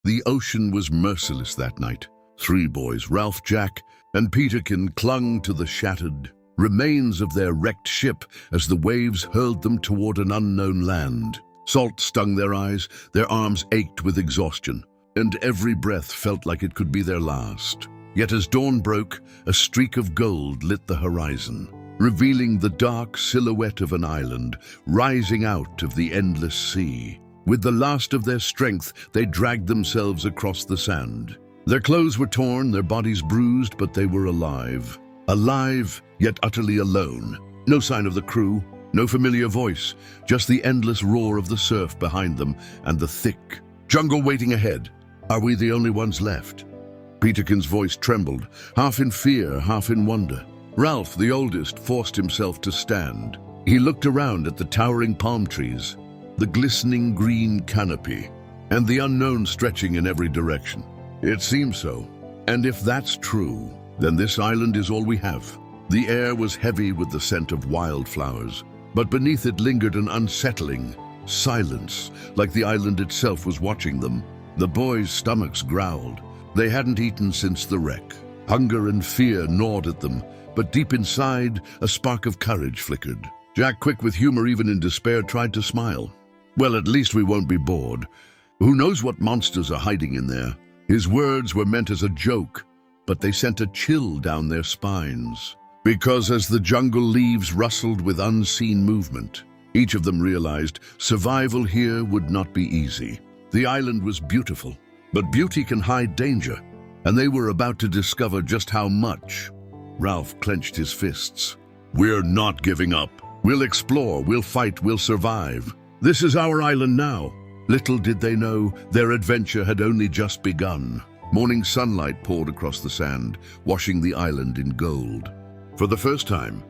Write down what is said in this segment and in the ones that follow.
The ocean was merciless that night. Three boys, Ralph, Jack, and Peterkin, clung to the shattered remains of their wrecked ship as the waves hurled them toward an unknown land. Salt stung their eyes, their arms ached with exhaustion, and every breath felt like it could be their last. Yet as dawn broke, a streak of gold lit the horizon, revealing the dark silhouette of an island rising out of the endless sea. With the last of their strength, they dragged themselves across the sand. Their clothes were torn, their bodies bruised, but they were alive. Alive, yet utterly alone. No sign of the crew, no familiar voice, just the endless roar of the surf behind them and the thick jungle waiting ahead. Are we the only ones left? Peterkin's voice trembled, half in fear, half in wonder. Ralph, the oldest, forced himself to stand. He looked around at the towering palm trees, the glistening green canopy, and the unknown stretching in every direction. It seems so. And if that's true, then this island is all we have. The air was heavy with the scent of wildflowers, but beneath it lingered an unsettling silence, like the island itself was watching them. The boys' stomachs growled. They hadn't eaten since the wreck. Hunger and fear gnawed at them, but deep inside, a spark of courage flickered. Jack, quick with humor even in despair, tried to smile. Well, at least we won't be bored. Who knows what monsters are hiding in there? His words were meant as a joke, but they sent a chill down their spines. Because as the jungle leaves rustled with unseen movement, each of them realized survival here would not be easy. The island was beautiful, but beauty can hide danger, and they were about to discover just how much. Ralph clenched his fists. We're not giving up. We'll explore, we'll fight, we'll survive. This is our island now. Little did they know, their adventure had only just begun. Morning sunlight poured across the sand, washing the island in gold. For the first time,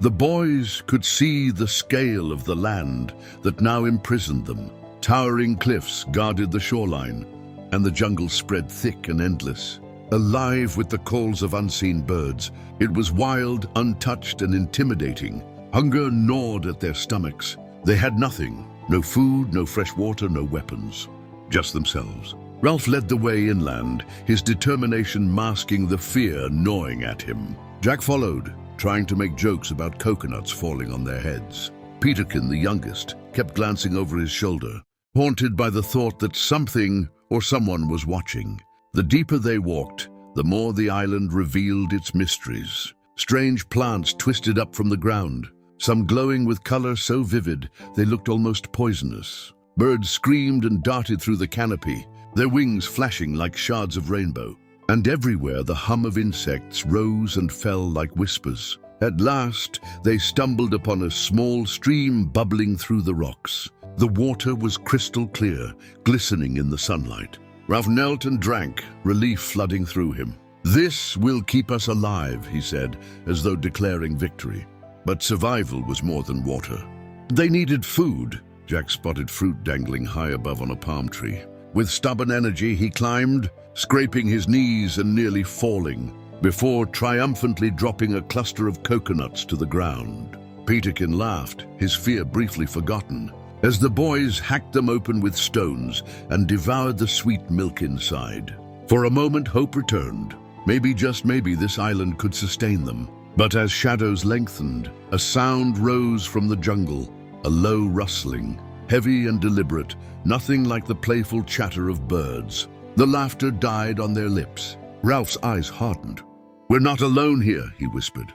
the boys could see the scale of the land that now imprisoned them. Towering cliffs guarded the shoreline, and the jungle spread thick and endless. Alive with the calls of unseen birds, it was wild, untouched, and intimidating. Hunger gnawed at their stomachs. They had nothing. No food, no fresh water, no weapons. Just themselves. Ralph led the way inland, his determination masking the fear gnawing at him. Jack followed, trying to make jokes about coconuts falling on their heads. Peterkin, the youngest, kept glancing over his shoulder, haunted by the thought that something or someone was watching. The deeper they walked, the more the island revealed its mysteries. Strange plants twisted up from the ground, some glowing with color so vivid they looked almost poisonous. Birds screamed and darted through the canopy, their wings flashing like shards of rainbow. And everywhere the hum of insects rose and fell like whispers. At last, they stumbled upon a small stream bubbling through the rocks. The water was crystal clear, glistening in the sunlight. Ralph knelt and drank, relief flooding through him. This will keep us alive, he said, as though declaring victory. But survival was more than water. They needed food. Jack spotted fruit dangling high above on a palm tree. With stubborn energy, he climbed, scraping his knees and nearly falling, before triumphantly dropping a cluster of coconuts to the ground. Peterkin laughed, his fear briefly forgotten, as the boys hacked them open with stones and devoured the sweet milk inside. For a moment, hope returned. Maybe, just maybe, this island could sustain them. But as shadows lengthened, a sound rose from the jungle, a low rustling, heavy and deliberate, nothing like the playful chatter of birds. The laughter died on their lips. Ralph's eyes hardened. We're not alone here, he whispered.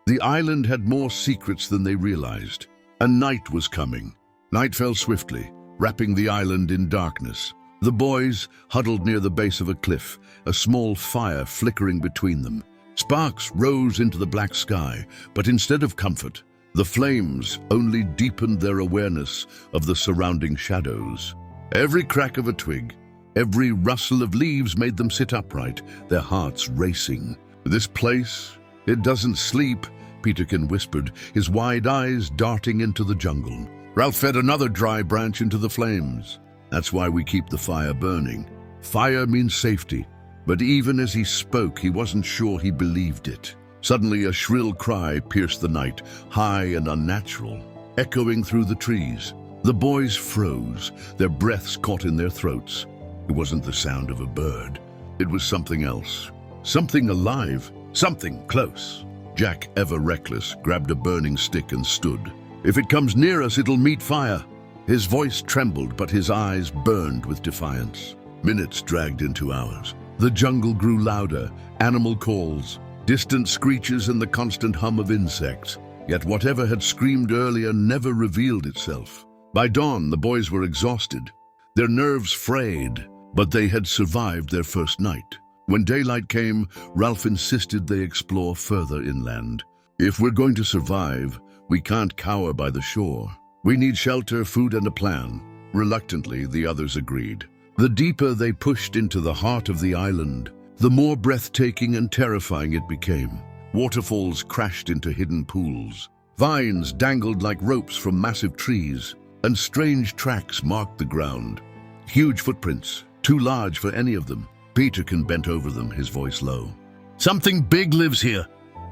The island had more secrets than they realized. A night was coming. Night fell swiftly, wrapping the island in darkness. The boys huddled near the base of a cliff, a small fire flickering between them. Sparks rose into the black sky, but instead of comfort, the flames only deepened their awareness of the surrounding shadows. Every crack of a twig, every rustle of leaves made them sit upright, their hearts racing. This place, it doesn't sleep, Peterkin whispered, his wide eyes darting into the jungle. Ralph fed another dry branch into the flames. That's why we keep the fire burning. Fire means safety. But even as he spoke, he wasn't sure he believed it. Suddenly, a shrill cry pierced the night, high and unnatural, echoing through the trees. The boys froze, their breaths caught in their throats. It wasn't the sound of a bird. It was something else. Something alive. Something close. Jack, ever reckless, grabbed a burning stick and stood. "If it comes near us, it'll meet fire." His voice trembled, but his eyes burned with defiance. Minutes dragged into hours. The jungle grew louder, animal calls, distant screeches and the constant hum of insects. Yet whatever had screamed earlier never revealed itself. By dawn, the boys were exhausted, their nerves frayed, but they had survived their first night. When daylight came, Ralph insisted they explore further inland. "If we're going to survive, we can't cower by the shore. We need shelter, food, and a plan." Reluctantly, the others agreed. The deeper they pushed into the heart of the island, the more breathtaking and terrifying it became. Waterfalls crashed into hidden pools. Vines dangled like ropes from massive trees, and strange tracks marked the ground. Huge footprints, too large for any of them. Peterkin bent over them, his voice low. "Something big lives here."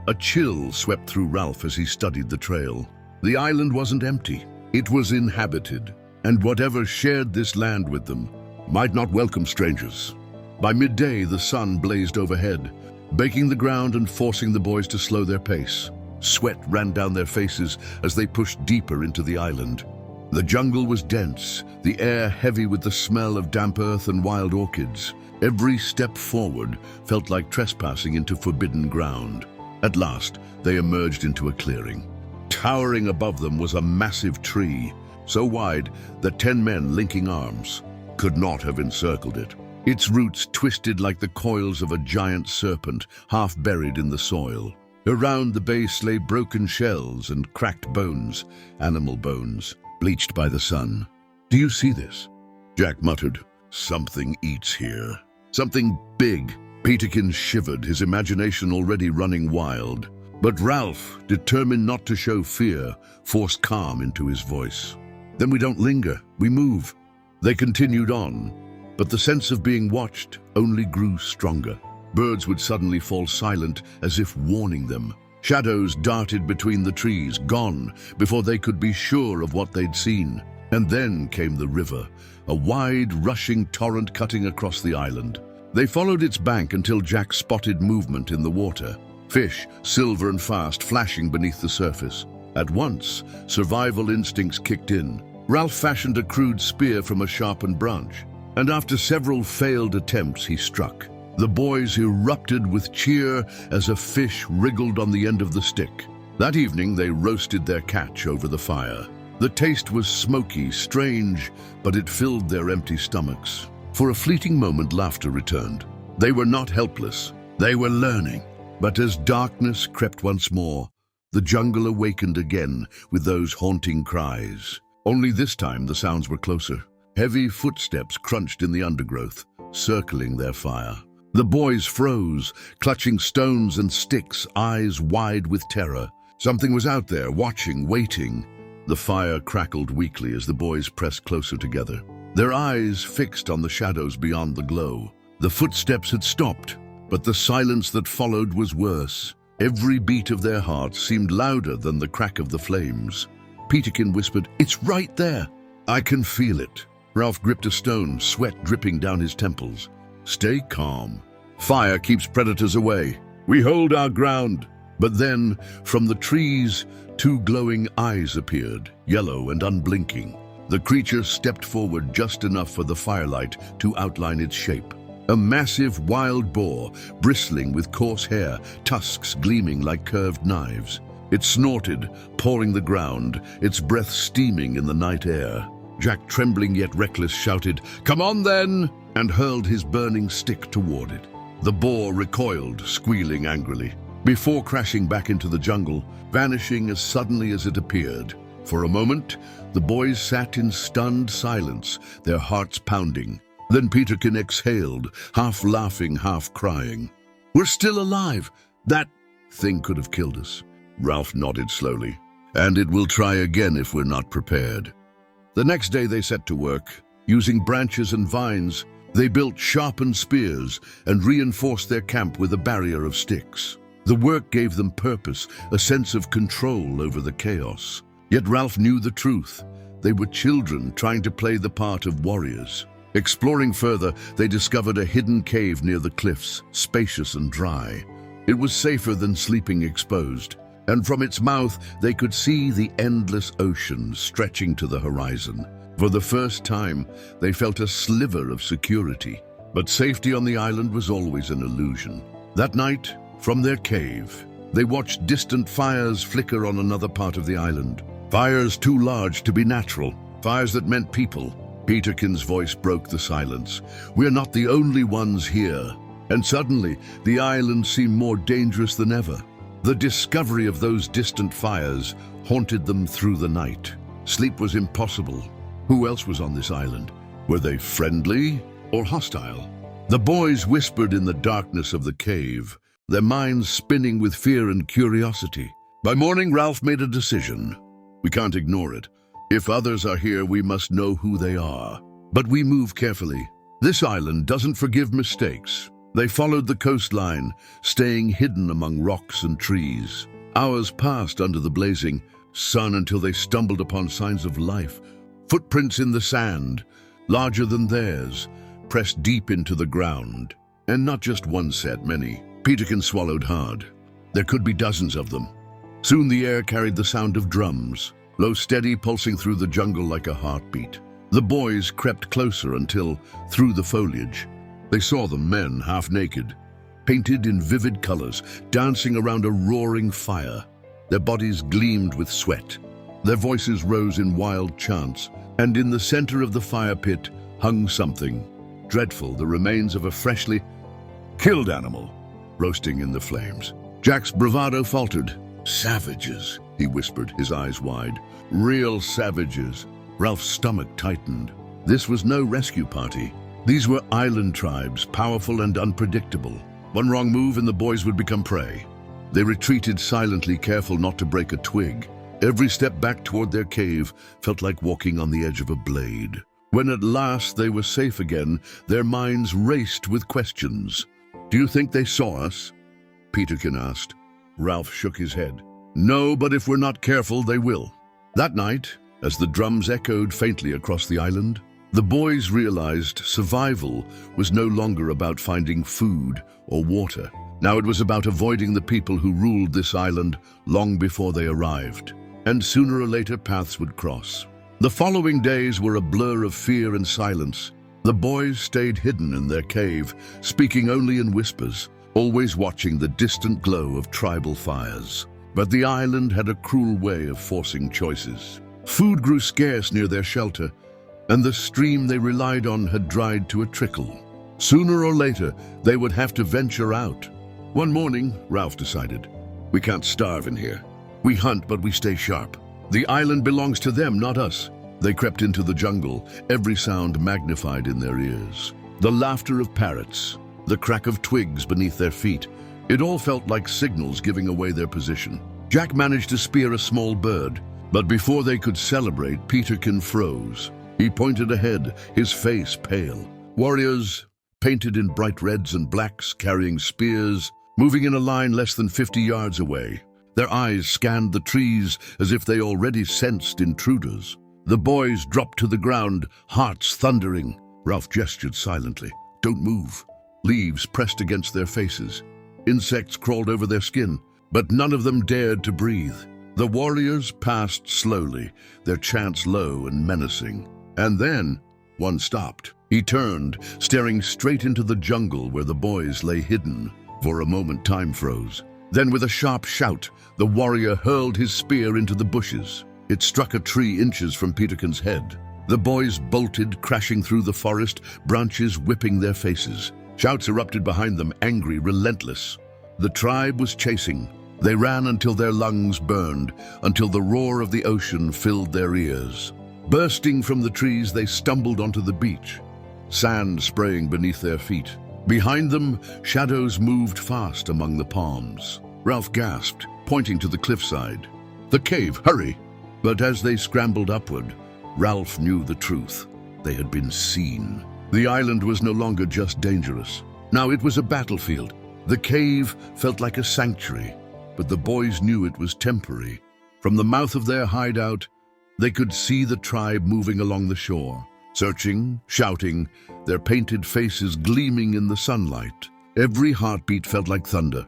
A chill swept through Ralph as he studied the trail. The island wasn't empty. It was inhabited, and whatever shared this land with them might not welcome strangers. By midday, the sun blazed overhead, baking the ground and forcing the boys to slow their pace. Sweat ran down their faces as they pushed deeper into the island. The jungle was dense, the air heavy with the smell of damp earth and wild orchids. Every step forward felt like trespassing into forbidden ground. At last, they emerged into a clearing. Towering above them was a massive tree, so wide that 10 men linking arms could not have encircled it. Its roots twisted like the coils of a giant serpent, half buried in the soil. Around the base lay broken shells and cracked bones, animal bones, bleached by the sun. "Do you see this?" Jack muttered. "Something eats here. Something big." Peterkin shivered, his imagination already running wild. But Ralph, determined not to show fear, forced calm into his voice. "Then we don't linger, we move." They continued on, but the sense of being watched only grew stronger. Birds would suddenly fall silent, as if warning them. Shadows darted between the trees, gone before they could be sure of what they'd seen. And then came the river, a wide, rushing torrent cutting across the island. They followed its bank until Jack spotted movement in the water. Fish, silver and fast, flashing beneath the surface. At once, survival instincts kicked in. Ralph fashioned a crude spear from a sharpened branch, and after several failed attempts, he struck. The boys erupted with cheer as a fish wriggled on the end of the stick. That evening, they roasted their catch over the fire. The taste was smoky, strange, but it filled their empty stomachs. For a fleeting moment, laughter returned. They were not helpless. They were learning. But as darkness crept once more, the jungle awakened again with those haunting cries. Only this time, the sounds were closer. Heavy footsteps crunched in the undergrowth, circling their fire. The boys froze, clutching stones and sticks, eyes wide with terror. Something was out there, watching, waiting. The fire crackled weakly as the boys pressed closer together, their eyes fixed on the shadows beyond the glow. The footsteps had stopped, but the silence that followed was worse. Every beat of their hearts seemed louder than the crack of the flames. Peterkin whispered, "It's right there." "I can feel it." Ralph gripped a stone, sweat dripping down his temples. "Stay calm. Fire keeps predators away. We hold our ground." But then, from the trees, 2 glowing eyes appeared, yellow and unblinking. The creature stepped forward just enough for the firelight to outline its shape. A massive wild boar, bristling with coarse hair, tusks gleaming like curved knives. It snorted, pawing the ground, its breath steaming in the night air. Jack, trembling yet reckless, shouted, "Come on then!" and hurled his burning stick toward it. The boar recoiled, squealing angrily, before crashing back into the jungle, vanishing as suddenly as it appeared. For a moment, the boys sat in stunned silence, their hearts pounding. Then Peterkin exhaled, half laughing, half crying. "We're still alive. That thing could have killed us." Ralph nodded slowly. "And it will try again if we're not prepared." The next day they set to work. Using branches and vines, they built sharpened spears and reinforced their camp with a barrier of sticks. The work gave them purpose, a sense of control over the chaos. Yet Ralph knew the truth. They were children trying to play the part of warriors. Exploring further, they discovered a hidden cave near the cliffs, spacious and dry. It was safer than sleeping exposed, and from its mouth they could see the endless ocean stretching to the horizon. For the first time, they felt a sliver of security. But safety on the island was always an illusion. That night, from their cave, they watched distant fires flicker on another part of the island. Fires too large to be natural, fires that meant people. Peterkin's voice broke the silence. "We're not the only ones here." And suddenly, the island seemed more dangerous than ever. The discovery of those distant fires haunted them through the night. Sleep was impossible. Who else was on this island? Were they friendly or hostile? The boys whispered in the darkness of the cave, their minds spinning with fear and curiosity. By morning, Ralph made a decision. We can't ignore it. If others are here, we must know who they are. But we move carefully. This island doesn't forgive mistakes. They followed the coastline, staying hidden among rocks and trees. Hours passed under the blazing sun until they stumbled upon signs of life. Footprints in the sand, larger than theirs, pressed deep into the ground. And not just one set, many. Peterkin swallowed hard. There could be dozens of them. Soon the air carried the sound of drums, low, steady, pulsing through the jungle like a heartbeat. The boys crept closer until, through the foliage, they saw the men half naked, painted in vivid colors, dancing around a roaring fire. Their bodies gleamed with sweat. Their voices rose in wild chants, and in the center of the fire pit hung something dreadful, the remains of a freshly killed animal, roasting in the flames. Jack's bravado faltered. "Savages," he whispered, his eyes wide. "Real savages." Ralph's stomach tightened. This was no rescue party. These were island tribes, powerful and unpredictable. One wrong move and the boys would become prey. They retreated silently, careful not to break a twig. Every step back toward their cave felt like walking on the edge of a blade. When at last they were safe again, their minds raced with questions. "Do you think they saw us?" Peterkin asked. Ralph shook his head. "No, but if we're not careful, they will." That night, as the drums echoed faintly across the island, the boys realized survival was no longer about finding food or water. Now it was about avoiding the people who ruled this island long before they arrived. And sooner or later, paths would cross. The following days were a blur of fear and silence. The boys stayed hidden in their cave, speaking only in whispers, always watching the distant glow of tribal fires. But the island had a cruel way of forcing choices. Food grew scarce near their shelter, and the stream they relied on had dried to a trickle. Sooner or later, they would have to venture out. One morning, Ralph decided, "We can't starve in here. We hunt, but we stay sharp. The island belongs to them, not us." They crept into the jungle, every sound magnified in their ears. The laughter of parrots, the crack of twigs beneath their feet. It all felt like signals giving away their position. Jack managed to spear a small bird, but before they could celebrate, Peterkin froze. He pointed ahead, his face pale. Warriors, painted in bright reds and blacks, carrying spears, moving in a line less than 50 yards away. Their eyes scanned the trees as if they already sensed intruders. The boys dropped to the ground, hearts thundering. Ralph gestured silently. "Don't move." Leaves pressed against their faces. Insects crawled over their skin, but none of them dared to breathe. The warriors passed slowly, their chants low and menacing. And then, one stopped. He turned, staring straight into the jungle where the boys lay hidden. For a moment, time froze. Then with a sharp shout, the warrior hurled his spear into the bushes. It struck a tree inches from Peterkin's head. The boys bolted, crashing through the forest, branches whipping their faces. Shouts erupted behind them, angry, relentless. The tribe was chasing. They ran until their lungs burned, until the roar of the ocean filled their ears. Bursting from the trees, they stumbled onto the beach, sand spraying beneath their feet. Behind them, shadows moved fast among the palms. Ralph gasped, pointing to the cliffside. "The cave, hurry!" But as they scrambled upward, Ralph knew the truth. They had been seen. The island was no longer just dangerous. Now it was a battlefield. The cave felt like a sanctuary, but the boys knew it was temporary. From the mouth of their hideout, they could see the tribe moving along the shore. searching, shouting, their painted faces gleaming in the sunlight. Every heartbeat felt like thunder.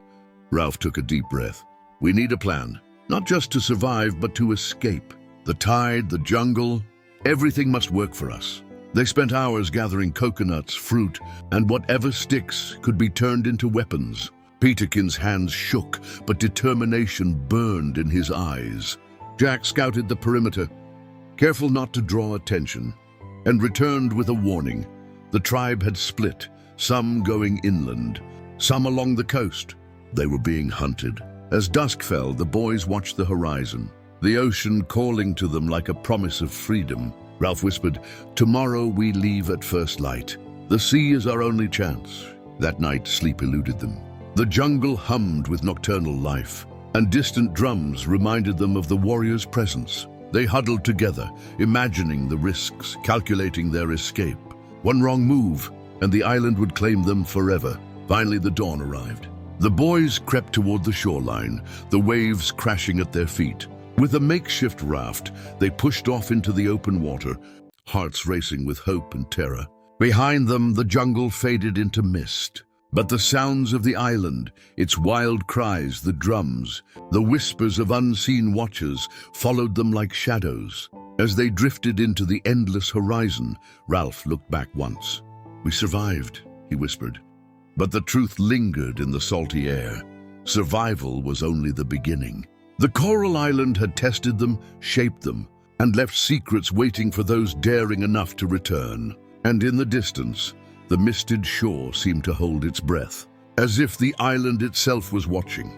Ralph took a deep breath. We need a plan, not just to survive, but to escape. The tide, the jungle, everything must work for us. They spent hours gathering coconuts, fruit, and whatever sticks could be turned into weapons. Peterkin's hands shook, but determination burned in his eyes. Jack scouted the perimeter, careful not to draw attention, and returned with a warning. The tribe had split, some going inland, some along the coast. They were being hunted. As dusk fell, the boys watched the horizon, the ocean calling to them like a promise of freedom. Ralph whispered, "Tomorrow we leave at first light. The sea is our only chance." That night, sleep eluded them. The jungle hummed with nocturnal life, and distant drums reminded them of the warriors' presence. They huddled together, imagining the risks, calculating their escape. One wrong move, and the island would claim them forever. Finally, the dawn arrived. The boys crept toward the shoreline, the waves crashing at their feet. With a makeshift raft, they pushed off into the open water, hearts racing with hope and terror. Behind them, the jungle faded into mist. But the sounds of the island, its wild cries, the drums, the whispers of unseen watchers followed them like shadows. As they drifted into the endless horizon, Ralph looked back once. "We survived," he whispered. But the truth lingered in the salty air. Survival was only the beginning. The coral island had tested them, shaped them, and left secrets waiting for those daring enough to return. And in the distance, the misted shore seemed to hold its breath, as if the island itself was watching.